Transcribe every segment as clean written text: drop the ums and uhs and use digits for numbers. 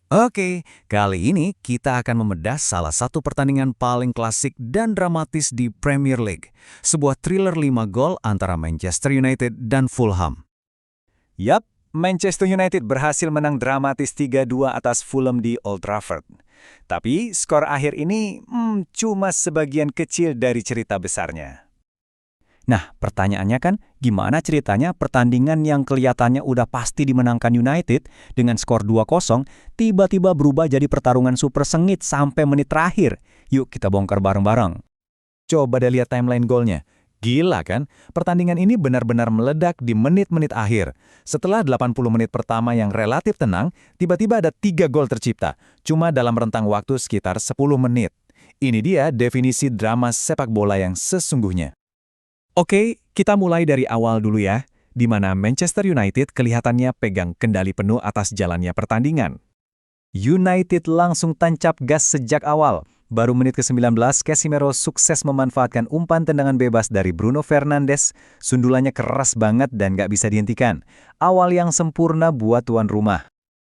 Oke, kali ini kita akan membedah salah satu pertandingan paling klasik dan dramatis di Premier League. Sebuah thriller 5 gol antara Manchester United dan Fulham. Yap, Manchester United berhasil menang dramatis 3-2 atas Fulham di Old Trafford. Tapi skor akhir ini cuma sebagian kecil dari cerita besarnya. Nah, pertanyaannya kan, gimana ceritanya pertandingan yang kelihatannya udah pasti dimenangkan United dengan skor 2-0, tiba-tiba berubah jadi pertarungan super sengit sampai menit terakhir? Yuk kita bongkar bareng-bareng. Coba deh lihat timeline golnya. Gila kan? Pertandingan ini benar-benar meledak di menit-menit akhir. Setelah 80 menit pertama yang relatif tenang, tiba-tiba ada 3 gol tercipta, cuma dalam rentang waktu sekitar 10 menit. Ini dia definisi drama sepak bola yang sesungguhnya. Oke, kita mulai dari awal dulu ya, di mana Manchester United kelihatannya pegang kendali penuh atas jalannya pertandingan. United langsung tancap gas sejak awal. Baru menit ke-19, Casemiro sukses memanfaatkan umpan tendangan bebas dari Bruno Fernandes. Sundulannya keras banget dan gak bisa dihentikan. Awal yang sempurna buat tuan rumah.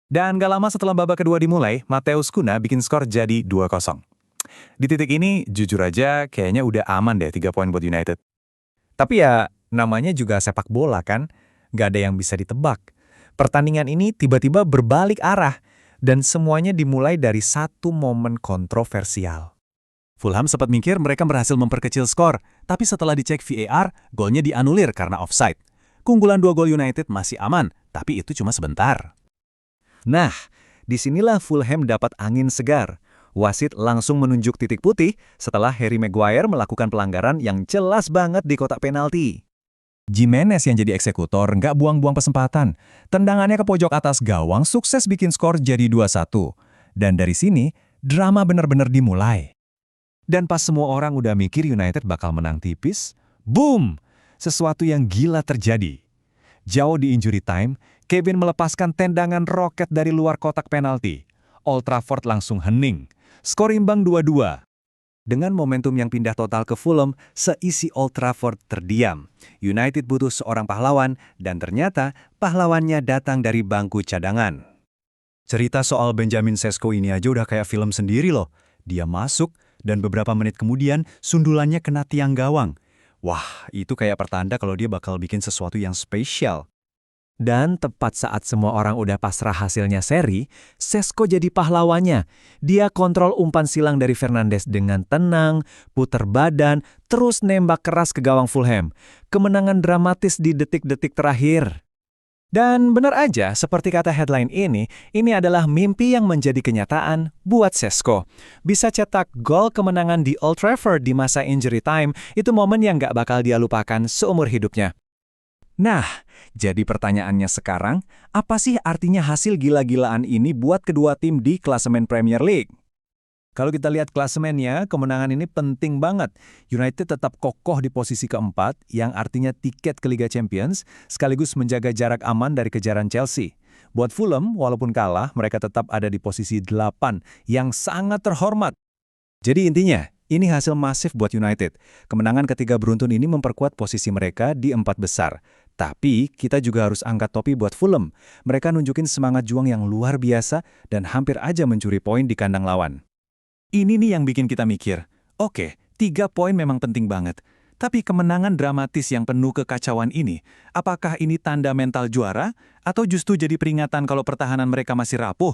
Dan gak lama setelah babak kedua dimulai, Matheus Cunha bikin skor jadi 2-0. Di titik ini, jujur aja, kayaknya udah aman deh 3 poin buat United. Tapi ya, namanya juga sepak bola kan, gak ada yang bisa ditebak. Pertandingan ini tiba-tiba berbalik arah, dan semuanya dimulai dari satu momen kontroversial. Fulham sempat mikir mereka berhasil memperkecil skor, tapi setelah dicek VAR, golnya dianulir karena offside. Keunggulan 2 gol United masih aman, tapi itu cuma sebentar. Nah, disinilah Fulham dapat angin segar. Wasit langsung menunjuk titik putih setelah Harry Maguire melakukan pelanggaran yang jelas banget di kotak penalti. Jimenez yang jadi eksekutor nggak buang-buang kesempatan. Tendangannya ke pojok atas gawang sukses bikin skor jadi 2-1. Dan dari sini, drama benar-benar dimulai. Dan pas semua orang udah mikir United bakal menang tipis, boom! Sesuatu yang gila terjadi. Jauh di injury time, Kevin melepaskan tendangan roket dari luar kotak penalti. Old Trafford langsung hening. Skor imbang 2-2. Dengan momentum yang pindah total ke Fulham, seisi Old Trafford terdiam. United butuh seorang pahlawan, dan ternyata pahlawannya datang dari bangku cadangan. Cerita soal Benjamin Sesko ini aja udah kayak film sendiri loh. Dia masuk, dan beberapa menit kemudian sundulannya kena tiang gawang. Wah, itu kayak pertanda kalau dia bakal bikin sesuatu yang spesial. Dan tepat saat semua orang udah pasrah hasilnya seri, Sesko jadi pahlawannya. Dia kontrol umpan silang dari Fernandes dengan tenang, puter badan, terus nembak keras ke gawang Fulham. Kemenangan dramatis di detik-detik terakhir. Dan benar aja, seperti kata headline ini adalah mimpi yang menjadi kenyataan buat Sesko. Bisa cetak gol kemenangan di Old Trafford di masa injury time, itu momen yang gak bakal dia lupakan seumur hidupnya. Nah, jadi pertanyaannya sekarang, apa sih artinya hasil gila-gilaan ini buat kedua tim di klasemen Premier League? Kalau kita lihat klasemennya, kemenangan ini penting banget. United tetap kokoh di posisi keempat, yang artinya tiket ke Liga Champions, sekaligus menjaga jarak aman dari kejaran Chelsea. Buat Fulham, walaupun kalah, mereka tetap ada di posisi 8, yang sangat terhormat. Jadi intinya, ini hasil masif buat United. Kemenangan ketiga beruntun ini memperkuat posisi mereka di 4 besar. Tapi kita juga harus angkat topi buat Fulham. Mereka nunjukin semangat juang yang luar biasa dan hampir aja mencuri poin di kandang lawan. Ini nih yang bikin kita mikir, oke, 3 poin memang penting banget. Tapi kemenangan dramatis yang penuh kekacauan ini, apakah ini tanda mental juara? Atau justru jadi peringatan kalau pertahanan mereka masih rapuh?